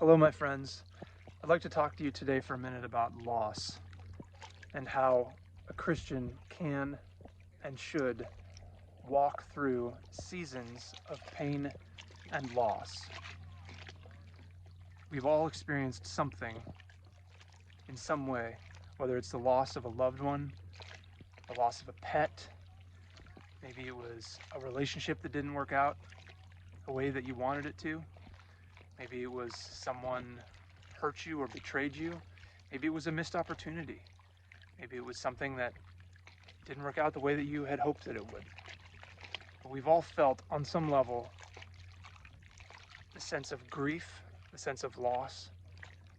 Hello, my friends. I'd like to talk to you today for a minute about loss and how a Christian can and should walk through seasons of pain and loss. We've all experienced something in some way, whether it's the loss of a loved one, the loss of a pet, maybe it was a relationship that didn't work out the way that you wanted it to. Maybe it was someone hurt you or betrayed you. Maybe it was a missed opportunity. Maybe it was something that didn't work out the way that you had hoped that it would. But we've all felt on some level the sense of grief, the sense of loss,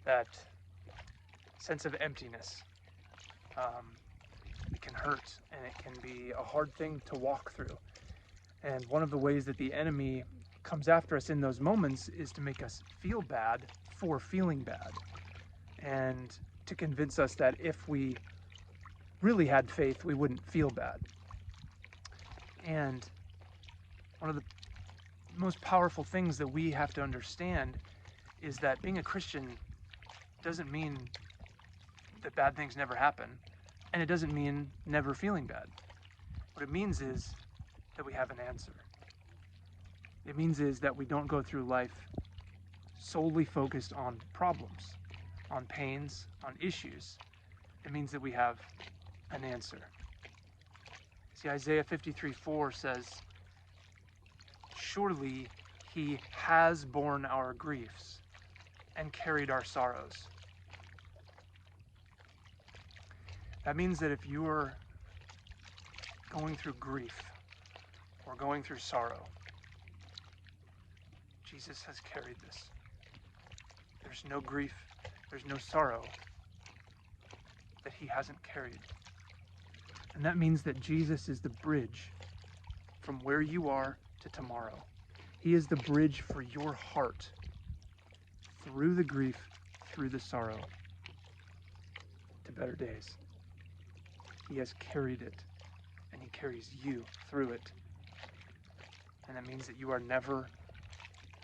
that sense of emptiness. It can hurt and it can be a hard thing to walk through. And one of the ways that the enemy comes after us in those moments is to make us feel bad for feeling bad, and to convince us that if we really had faith, we wouldn't feel bad. And one of the most powerful things that we have to understand is that being a Christian doesn't mean that bad things never happen, and it doesn't mean never feeling bad. What it means is that we have an answer. It means is that we don't go through life solely focused on problems, on pains, on issues. It means that we have an answer. See, Isaiah 53:4 says, "Surely he has borne our griefs and carried our sorrows." That means that if you are going through grief or going through sorrow, Jesus has carried this. There's no grief, there's no sorrow that he hasn't carried. And that means that Jesus is the bridge from where you are to tomorrow. He is the bridge for your heart through the grief, through the sorrow, to better days. He has carried it, and he carries you through it. And that means that you are never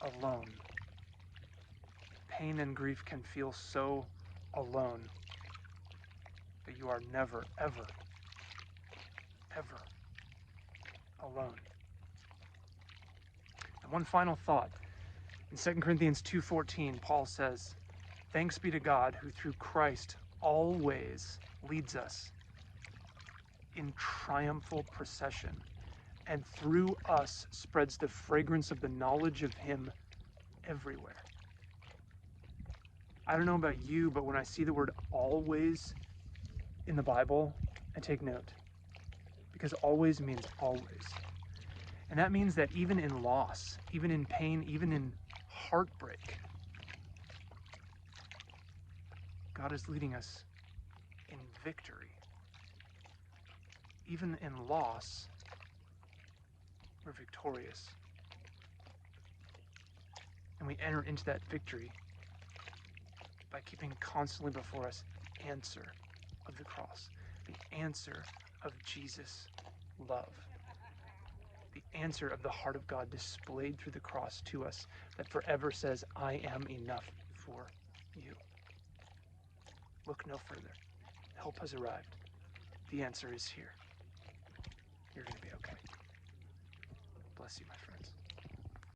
alone. Pain and grief can feel so alone, but you are never, ever, ever alone. And one final thought. In 2 Corinthians 2:14, Paul says, "Thanks be to God who through Christ always leads us in triumphal procession, and through us spreads the fragrance of the knowledge of him everywhere." I don't know about you, but when I see the word always in the Bible, I take note. Because always means always. And that means that even in loss, even in pain, even in heartbreak, God is leading us in victory. Even in loss, we're victorious. And we enter into that victory by keeping constantly before us the answer of the cross, the answer of Jesus' love, the answer of the heart of God displayed through the cross to us that forever says, "I am enough for you." Look no further. Help has arrived. The answer is here. You're going to be okay. Bless you, my friends.